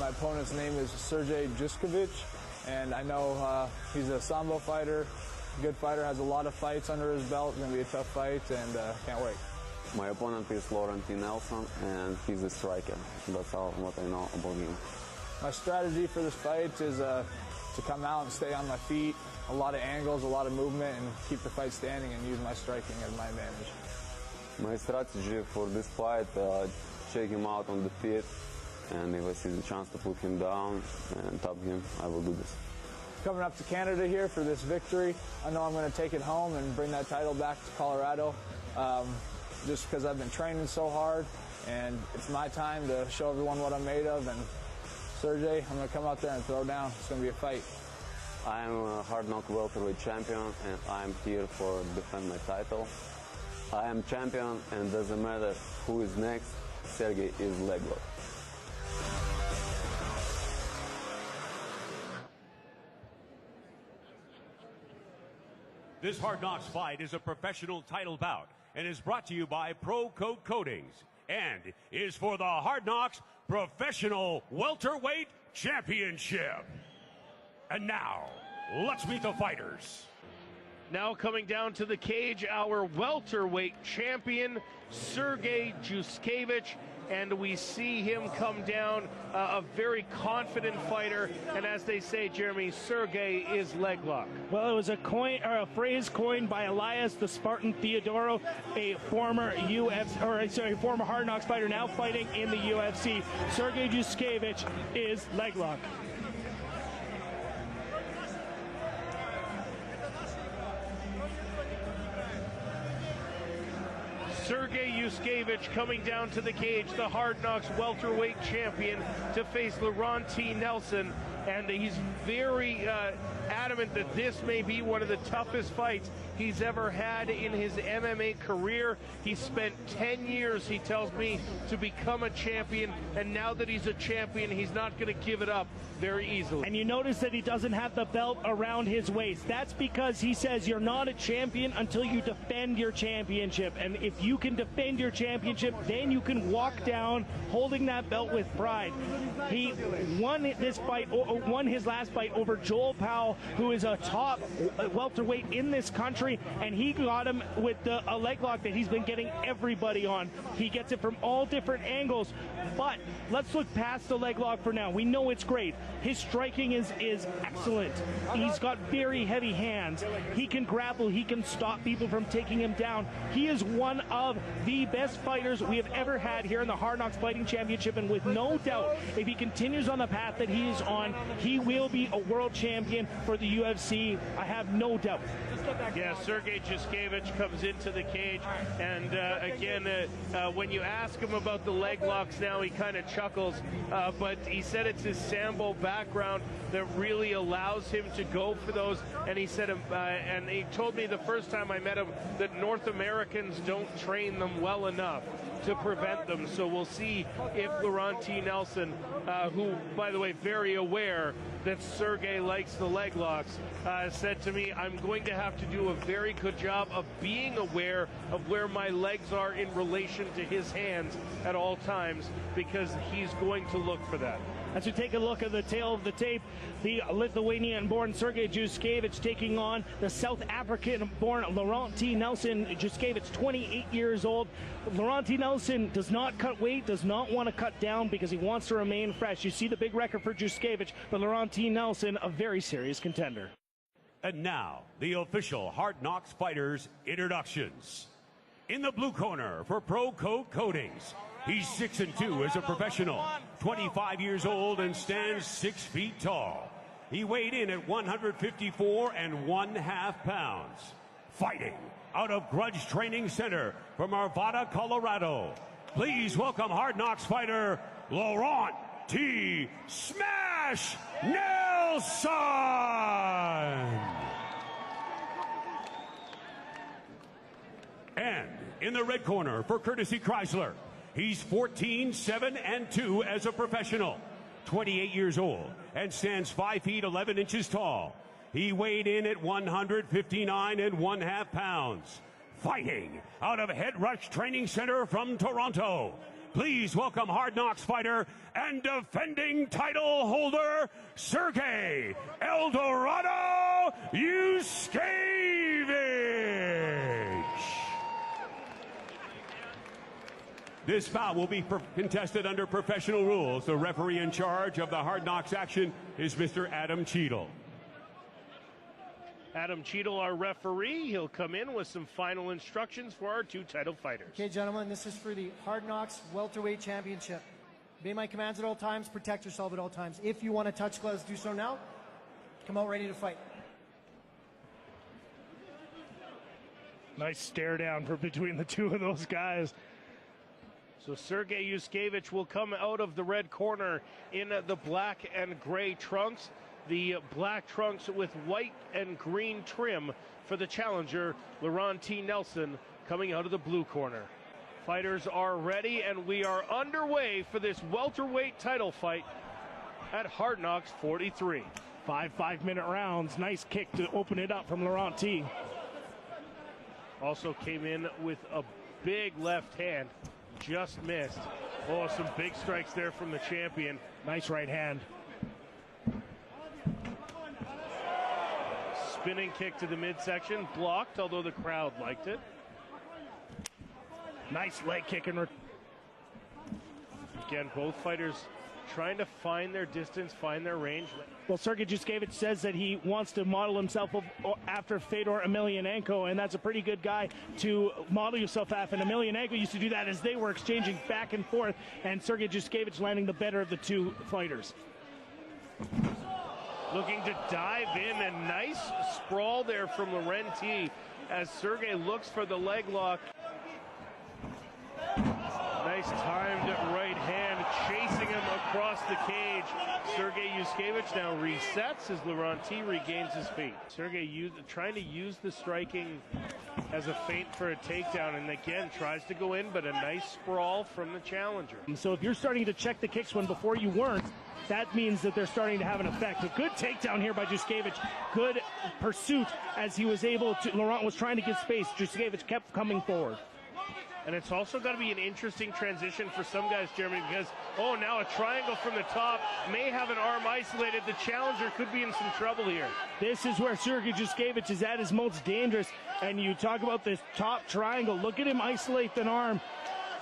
My opponent's name is Juskevic, and I know he's a Sambo fighter, good fighter, has a lot of fights under his belt. It's going to be a tough fight, and can't wait. My opponent is Laurent T. Nelson, and he's a striker. That's all what I know about him. My strategy for this fight is to come out and stay on my feet, a lot of angles, a lot of movement, and keep the fight standing and use my striking as my advantage. My strategy for this fight, check him out on the feet, and if I see the chance to put him down and top him, I will do this. Coming up to Canada here for this victory, I know I'm going to take it home and bring that title back to Colorado, just because I've been training so hard, and it's my time to show everyone what I'm made of. And Sergey, I'm going to come out there and throw down. It's going to be a fight. I'm a hard knock welterweight champion, and I'm here for defend my title. I am champion, and doesn't matter who is next, Sergey is leg lock. This Hard Knocks fight is a professional title bout and is brought to you by Pro Coat Coatings and is for the Hard Knocks Professional Welterweight Championship. And now, let's meet the fighters. Now coming down to the cage, our welterweight champion, Sergey Juskevic, and we see him come down, a very confident fighter, and as they say, Jeremy, Sergey is leg lock. Well, it was a phrase coined by Elias the Spartan Theodoro, a former former Hard Knocks fighter, now fighting in the UFC. Sergey Juskevic is leg lock. Sergey Juskevic coming down to the cage, the Hard Knocks welterweight champion, to face Laurent T. Nelson. And he's very adamant that this may be one of the toughest fights he's ever had in his MMA career. He spent 10 years, he tells me, to become a champion, and now that he's a champion, he's not going to give it up very easily. And you notice that he doesn't have the belt around his waist. That's because he says you're not a champion until you defend your championship. And if you can defend your championship, then you can walk down holding that belt with pride. He won this fight, won his last fight over Joel Powell, who is a top welterweight in this country, and he got him with a leg lock that he's been getting everybody on. He gets it from all different angles, but let's look past the leg lock for now. We know it's great. His striking is excellent. He's got very heavy hands. He can grapple. He can stop people from taking him down. He is one of the best fighters we have ever had here in the Hard Knocks Fighting Championship, and with no doubt, if he continues on the path that he is on, he will be a world champion for the UFC. I have no doubt. Yeah, Sergey Juskevic comes into the cage, and again, when you ask him about the leg locks now, he kind of chuckles, but he said it's his Sambo background that really allows him to go for those, and he said, and he told me the first time I met him that North Americans don't train them well enough to prevent them. So we'll see if Laurent T. Nelson, who, by the way, very aware that Sergey likes the leg locks, said to me, I'm going to have to do a very good job of being aware of where my legs are in relation to his hands at all times, because he's going to look for that. As we take a look at the tail of the tape, the Lithuanian-born Sergey Juskevic taking on the South African-born Laurent T. Nelson. Juskevic, 28 years old. Laurent T. Nelson does not cut weight, does not want to cut down because he wants to remain fresh. You see the big record for Juskevic, but Laurent T. Nelson, a very serious contender. And now, the official Hard Knocks Fighters introductions. In the blue corner for Pro Coat Coatings, he's 6'2" as a professional, 25 years old, and stands 6 feet tall. He weighed in at 154 1/2 pounds. Fighting out of Grudge Training Center from Arvada, Colorado. Please welcome Hard Knocks fighter Laurent T. Smash Nelson. And in the red corner for Courtesy Chrysler, he's 14-7-2 as a professional, 28 years old, and stands 5 feet 11 inches tall. He weighed in at 159 1/2 pounds. Fighting out of Head Rush Training Center from Toronto, Please welcome Hard Knocks fighter and defending title holder, Sergey Eldorado Juskevic. This bout will be contested under professional rules. The referee in charge of the Hard Knocks action is Mr. Adam Cheadle. Adam Cheadle, our referee, he'll come in with some final instructions for our two title fighters. Okay, gentlemen, this is for the Hard Knocks Welterweight Championship. Obey my commands at all times, protect yourself at all times. If you want to touch gloves, do so now. Come out ready to fight. Nice stare down for between the two of those guys. So Sergey Juskevic will come out of the red corner in the black and gray trunks. The black trunks with white and green trim for the challenger, Laurent T. Nelson, coming out of the blue corner. Fighters are ready, and we are underway for this welterweight title fight at Hard Knocks 43. 5-minute rounds. Nice kick to open it up from Laurent T. Also came in with a big left hand. Just missed. Oh, some big strikes there from the champion. Nice right hand. Spinning kick to the midsection, blocked, although the crowd liked it. Nice leg kick. And again, both fighters trying to find their distance, find their range. Well, Sergey Juskevic says that he wants to model himself after Fedor Emelianenko, and that's a pretty good guy to model yourself after. And Emelianenko used to do that as they were exchanging back and forth, and Sergey Juskevic landing the better of the two fighters. Looking to dive in, a nice sprawl there from Laurent T. as Sergey looks for the leg lock. Nice timed right hand, chasing him across the cage. Sergey Juskevic now resets as Laurent T. regains his feet. Sergey trying to use the striking as a feint for a takedown, and again tries to go in, but a nice sprawl from the challenger. So if you're starting to check the kicks when before you weren't, that means that they're starting to have an effect. A good takedown here by Juskevic. Good pursuit as he was able to. Laurent was trying to get space. Juskevic kept coming forward. And it's also got to be an interesting transition for some guys, Jeremy, because, oh, now a triangle from the top, may have an arm isolated. The challenger could be in some trouble here. This is where Sergey Juskevic is at his most dangerous. And you talk about this top triangle. Look at him isolate an arm.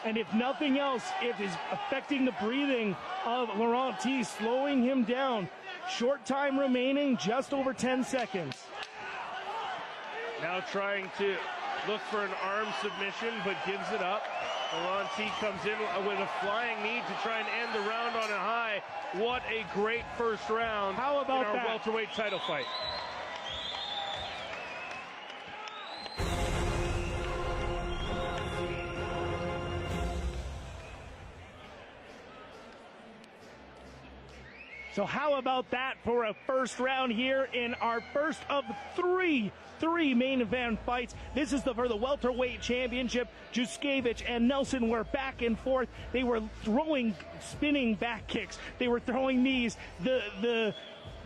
And if nothing else, it is affecting the breathing of Laurent T, slowing him down. Short time remaining, just over 10 seconds. Now trying to look for an arm submission, but gives it up. Laurent T comes in with a flying knee to try and end the round on a high. What a great first round. How about in our that? Welterweight title fight. So how about that for a first round here in our first of three main event fights. This is for the welterweight championship. Juskevic and Nelson were back and forth. They were throwing spinning back kicks. They were throwing knees.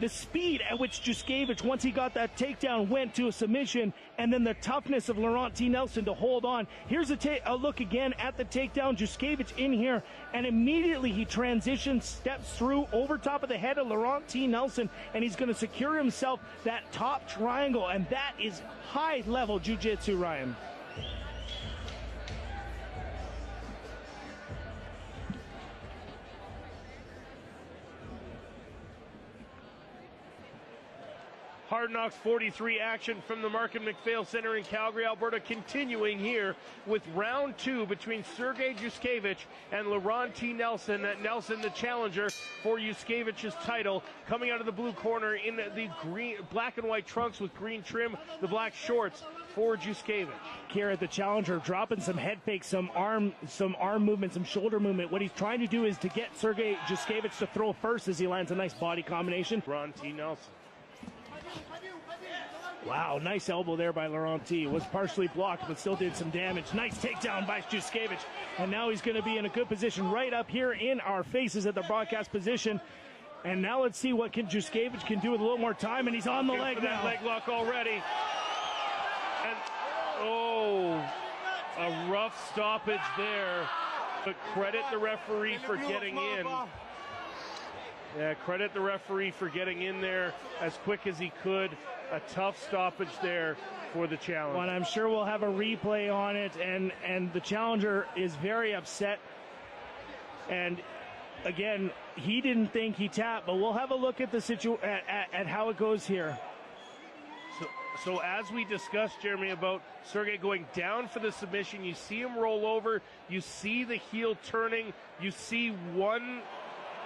The speed at which Juskevic, once he got that takedown, went to a submission, and then the toughness of Laurent T. Nelson to hold on. Here's a look again at the takedown. Juskevic in here, and immediately he transitions, steps through over top of the head of Laurent T. Nelson, and he's going to secure himself that top triangle, and that is high-level jiu-jitsu, Ryan. Hard Knocks 43 action from the Mark and McPhail Center in Calgary, Alberta, continuing here with round two between Sergey Juskevic and Laurent T. Nelson. Nelson, the challenger for Juskevic's title, coming out of the blue corner in the green, black and white trunks with green trim, the black shorts for Juskevic. Here at the challenger, dropping some head fakes, some arm movement, some shoulder movement. What he's trying to do is to get Sergey Juskevic to throw first as he lands a nice body combination. Laurent T. Nelson. Wow, nice elbow there by Laurent T. Was partially blocked, but still did some damage. Nice takedown by Juskevic. And now he's going to be in a good position right up here in our faces at the broadcast position. And now let's see what Juskevic can do with a little more time. And he's on the leg now. Leg lock already. And, oh, A rough stoppage there, but credit the referee for getting in. Yeah, credit the referee for getting in there as quick as he could. A tough stoppage there for the challenger. Well, I'm sure we'll have a replay on it, and the challenger is very upset. And again, he didn't think he tapped, but we'll have a look at the at how it goes here. So as we discussed, Jeremy, about Sergey going down for the submission, you see him roll over, you see the heel turning, you see one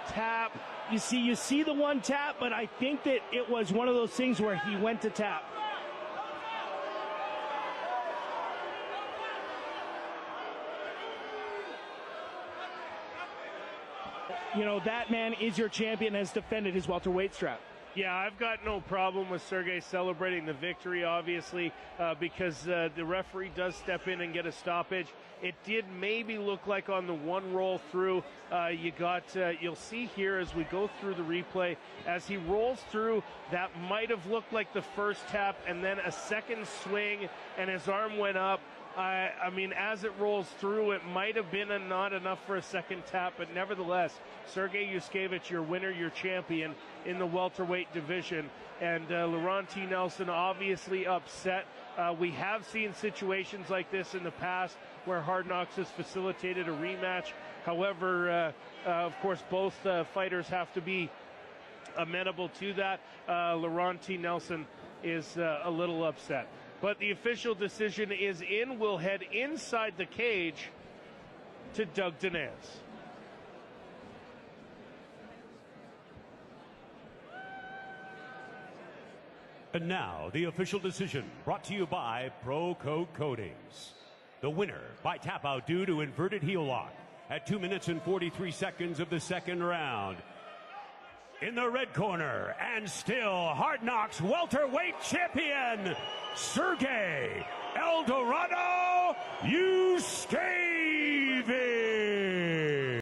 tap. You see the one tap, but I think that it was one of those things where he went to tap. You know, that man is your champion, has defended his welterweight strap. Yeah, I've got no problem with Sergey celebrating the victory, obviously, because the referee does step in and get a stoppage. It did maybe look like on the one roll through, you'll see here as we go through the replay, as he rolls through, that might have looked like the first tap, and then a second swing, and his arm went up. I mean, as it rolls through, it might have been not enough for a second tap, but nevertheless, Sergey Juskevic, your winner, your champion in the welterweight division. And Laurent T. Nelson obviously upset. We have seen situations like this in the past where Hard Knocks has facilitated a rematch. However, of course, both fighters have to be amenable to that. Laurent T. Nelson is a little upset. But the official decision is in. We'll head inside the cage to Doug Danez. And now, the official decision brought to you by Pro Code Coatings. The winner by tap out due to inverted heel lock at 2 minutes and 43 seconds of the second round. In the red corner, and still Hard Knocks welterweight champion, Sergey El Dorado Juskevic.